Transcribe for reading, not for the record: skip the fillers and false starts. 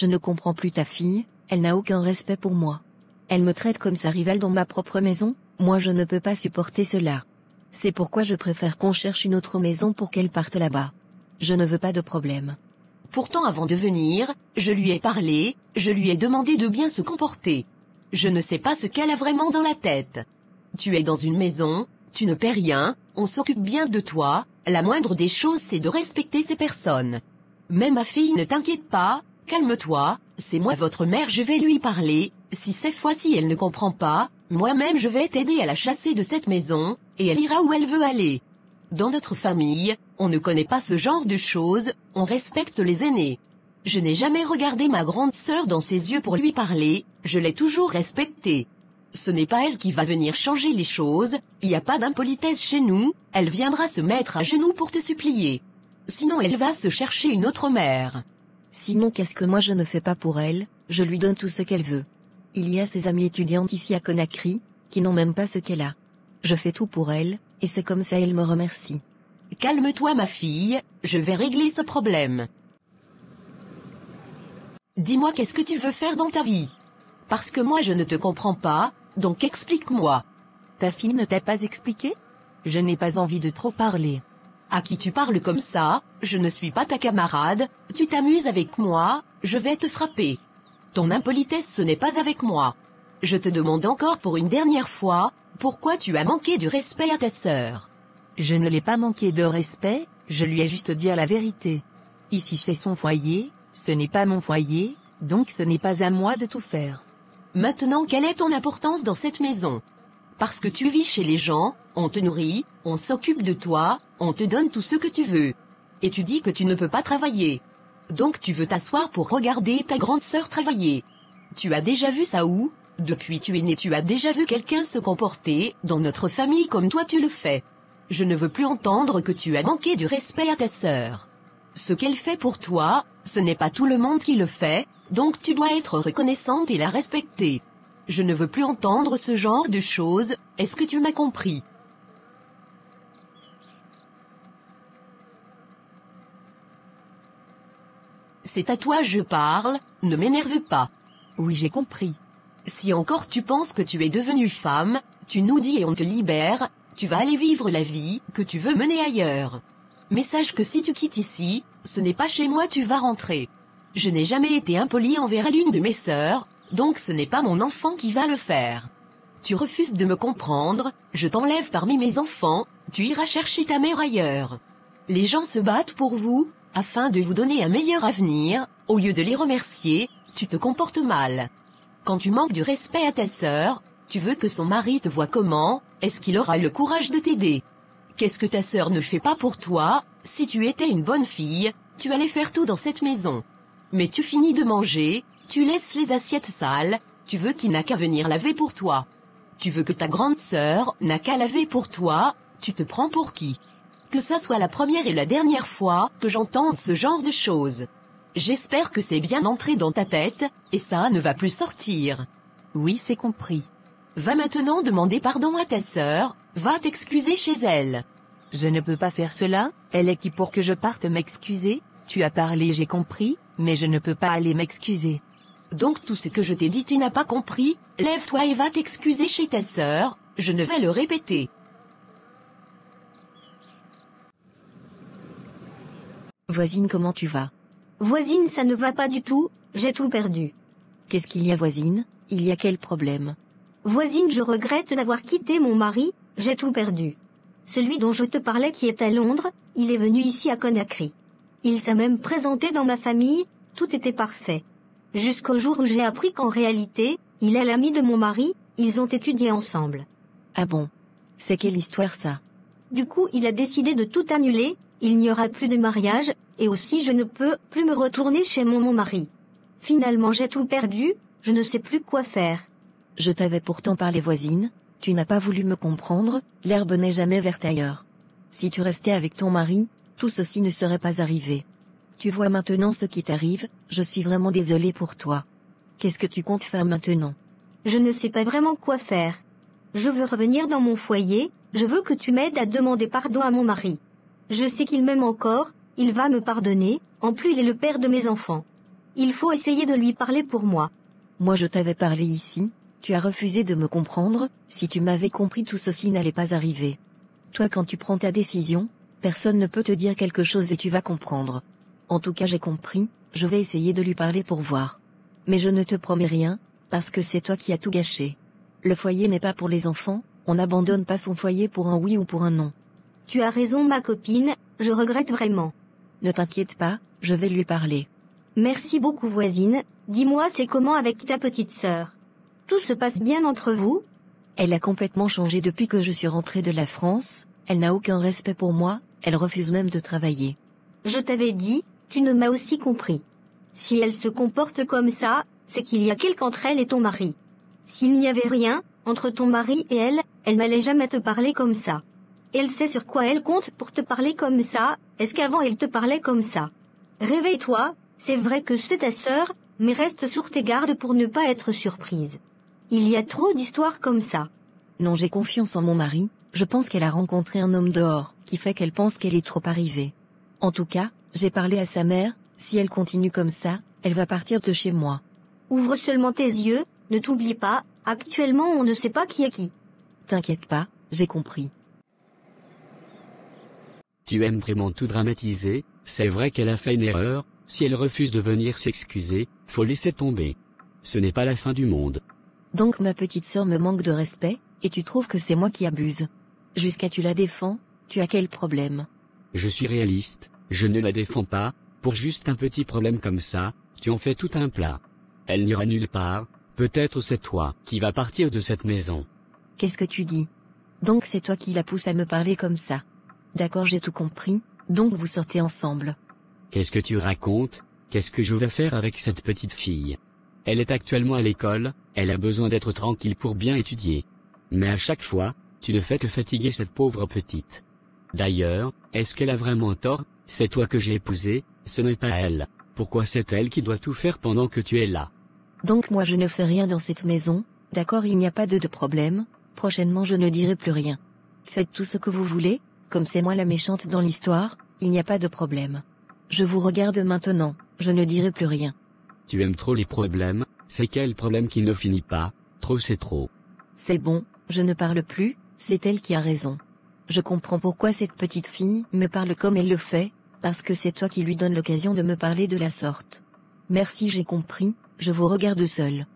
Je ne comprends plus ta fille, elle n'a aucun respect pour moi. Elle me traite comme sa rivale dans ma propre maison, moi je ne peux pas supporter cela. C'est pourquoi je préfère qu'on cherche une autre maison pour qu'elle parte là-bas. Je ne veux pas de problème. Pourtant avant de venir, je lui ai parlé, je lui ai demandé de bien se comporter. Je ne sais pas ce qu'elle a vraiment dans la tête. Tu es dans une maison, tu ne paies rien, on s'occupe bien de toi, la moindre des choses c'est de respecter ces personnes. Mais ma fille ne t'inquiète pas, calme-toi, c'est moi votre mère, je vais lui parler, si cette fois-ci elle ne comprend pas, moi-même je vais t'aider à la chasser de cette maison, et elle ira où elle veut aller. Dans notre famille, on ne connaît pas ce genre de choses, on respecte les aînés. Je n'ai jamais regardé ma grande sœur dans ses yeux pour lui parler, je l'ai toujours respectée. Ce n'est pas elle qui va venir changer les choses, il n'y a pas d'impolitesse chez nous, elle viendra se mettre à genoux pour te supplier. Sinon elle va se chercher une autre mère. Sinon qu'est-ce que moi je ne fais pas pour elle, je lui donne tout ce qu'elle veut. Il y a ses amies étudiantes ici à Conakry, qui n'ont même pas ce qu'elle a. Je fais tout pour elle, et c'est comme ça elle me remercie. Calme-toi ma fille, je vais régler ce problème. Dis-moi qu'est-ce que tu veux faire dans ta vie? Parce que moi je ne te comprends pas, donc explique-moi. Ta fille ne t'a pas expliqué? Je n'ai pas envie de trop parler. À qui tu parles comme ça? Je ne suis pas ta camarade, tu t'amuses avec moi, je vais te frapper. Ton impolitesse ce n'est pas avec moi. Je te demande encore pour une dernière fois, pourquoi tu as manqué du respect à ta sœur? Je ne l'ai pas manqué de respect, je lui ai juste dit la vérité. Ici c'est son foyer, ce n'est pas mon foyer, donc ce n'est pas à moi de tout faire. Maintenant quelle est ton importance dans cette maison? Parce que tu vis chez les gens, on te nourrit, on s'occupe de toi, on te donne tout ce que tu veux. Et tu dis que tu ne peux pas travailler. Donc tu veux t'asseoir pour regarder ta grande sœur travailler. Tu as déjà vu ça où? Depuis tu es né tu as déjà vu quelqu'un se comporter dans notre famille comme toi tu le fais. Je ne veux plus entendre que tu as manqué du respect à ta sœur. Ce qu'elle fait pour toi, ce n'est pas tout le monde qui le fait, donc tu dois être reconnaissante et la respecter. Je ne veux plus entendre ce genre de choses, est-ce que tu m'as compris? C'est à toi je parle, ne m'énerve pas. Oui j'ai compris. Si encore tu penses que tu es devenue femme, tu nous dis et on te libère, tu vas aller vivre la vie que tu veux mener ailleurs. Mais sache que si tu quittes ici, ce n'est pas chez moi tu vas rentrer. Je n'ai jamais été impolie envers l'une de mes sœurs, donc ce n'est pas mon enfant qui va le faire. Tu refuses de me comprendre, je t'enlève parmi mes enfants, tu iras chercher ta mère ailleurs. Les gens se battent pour vous, afin de vous donner un meilleur avenir, au lieu de les remercier, tu te comportes mal. Quand tu manques du respect à ta sœur, tu veux que son mari te voie comment, est-ce qu'il aura le courage de t'aider? Qu'est-ce que ta sœur ne fait pas pour toi? Si tu étais une bonne fille, tu allais faire tout dans cette maison. Mais tu finis de manger, tu laisses les assiettes sales, tu veux qu'il n'a qu'à venir laver pour toi. Tu veux que ta grande sœur n'a qu'à laver pour toi, tu te prends pour qui? Que ça soit la première et la dernière fois que j'entende ce genre de choses. J'espère que c'est bien entré dans ta tête, et ça ne va plus sortir. Oui c'est compris. Va maintenant demander pardon à ta sœur, va t'excuser chez elle. Je ne peux pas faire cela, elle est qui pour que je parte m'excuser? Tu as parlé j'ai compris, mais je ne peux pas aller m'excuser. Donc tout ce que je t'ai dit tu n'as pas compris, lève-toi et va t'excuser chez ta sœur, je ne vais le répéter. Voisine comment tu vas? Voisine, ça ne va pas du tout, j'ai tout perdu. Qu'est-ce qu'il y a voisine? Il y a quel problème? Voisine, je regrette d'avoir quitté mon mari, j'ai tout perdu. Celui dont je te parlais qui est à Londres, il est venu ici à Conakry. Il s'est même présenté dans ma famille, tout était parfait. Jusqu'au jour où j'ai appris qu'en réalité, il est l'ami de mon mari, ils ont étudié ensemble. Ah bon? C'est quelle histoire ça? Du coup, il a décidé de tout annuler, il n'y aura plus de mariage, et aussi je ne peux plus me retourner chez mon mari. Finalement j'ai tout perdu, je ne sais plus quoi faire. Je t'avais pourtant parlé voisine, tu n'as pas voulu me comprendre, l'herbe n'est jamais verte ailleurs. Si tu restais avec ton mari, tout ceci ne serait pas arrivé. Tu vois maintenant ce qui t'arrive, je suis vraiment désolée pour toi. Qu'est-ce que tu comptes faire maintenant? Je ne sais pas vraiment quoi faire. Je veux revenir dans mon foyer, je veux que tu m'aides à demander pardon à mon mari. Je sais qu'il m'aime encore, il va me pardonner, en plus il est le père de mes enfants. Il faut essayer de lui parler pour moi. Moi je t'avais parlé ici, tu as refusé de me comprendre, si tu m'avais compris tout ceci n'allait pas arriver. Toi quand tu prends ta décision, personne ne peut te dire quelque chose et tu vas comprendre. En tout cas j'ai compris, je vais essayer de lui parler pour voir. Mais je ne te promets rien, parce que c'est toi qui as tout gâché. Le foyer n'est pas pour les enfants, on n'abandonne pas son foyer pour un oui ou pour un non. Tu as raison ma copine, je regrette vraiment. Ne t'inquiète pas, je vais lui parler. Merci beaucoup voisine, dis-moi c'est comment avec ta petite sœur? Tout se passe bien entre vous? Elle a complètement changé depuis que je suis rentrée de la France, elle n'a aucun respect pour moi, elle refuse même de travailler. Je t'avais dit, tu ne m'as aussi compris. Si elle se comporte comme ça, c'est qu'il y a quelque entre elle et ton mari. S'il n'y avait rien, entre ton mari et elle n'allait jamais te parler comme ça. Elle sait sur quoi elle compte pour te parler comme ça, est-ce qu'avant elle te parlait comme ça? Réveille-toi, c'est vrai que c'est ta sœur, mais reste sur tes gardes pour ne pas être surprise. Il y a trop d'histoires comme ça. Non j'ai confiance en mon mari, je pense qu'elle a rencontré un homme dehors, qui fait qu'elle pense qu'elle est trop arrivée. En tout cas, j'ai parlé à sa mère, si elle continue comme ça, elle va partir de chez moi. Ouvre seulement tes yeux, ne t'oublie pas, actuellement on ne sait pas qui est qui. T'inquiète pas, j'ai compris. Tu aimes vraiment tout dramatiser, c'est vrai qu'elle a fait une erreur, si elle refuse de venir s'excuser, faut laisser tomber. Ce n'est pas la fin du monde. Donc ma petite sœur me manque de respect, et tu trouves que c'est moi qui abuse. Jusqu'à tu la défends, tu as quel problème? Je suis réaliste, je ne la défends pas, pour juste un petit problème comme ça, tu en fais tout un plat. Elle n'ira nulle part, peut-être c'est toi qui vas partir de cette maison. Qu'est-ce que tu dis? Donc c'est toi qui la pousse à me parler comme ça. D'accord j'ai tout compris, donc vous sortez ensemble. Qu'est-ce que tu racontes? Qu'est-ce que je vais faire avec cette petite fille? Elle est actuellement à l'école, elle a besoin d'être tranquille pour bien étudier. Mais à chaque fois, tu ne fais que fatiguer cette pauvre petite. D'ailleurs, est-ce qu'elle a vraiment tort? C'est toi que j'ai épousé, ce n'est pas elle. Pourquoi c'est elle qui doit tout faire pendant que tu es là? Donc moi je ne fais rien dans cette maison, d'accord il n'y a pas de problème, prochainement je ne dirai plus rien. Faites tout ce que vous voulez, comme c'est moi la méchante dans l'histoire, il n'y a pas de problème. Je vous regarde maintenant, je ne dirai plus rien. Tu aimes trop les problèmes, c'est quel problème qui ne finit pas, trop c'est trop. C'est bon, je ne parle plus, c'est elle qui a raison. Je comprends pourquoi cette petite fille me parle comme elle le fait, parce que c'est toi qui lui donnes l'occasion de me parler de la sorte. Merci j'ai compris, je vous regarde seul.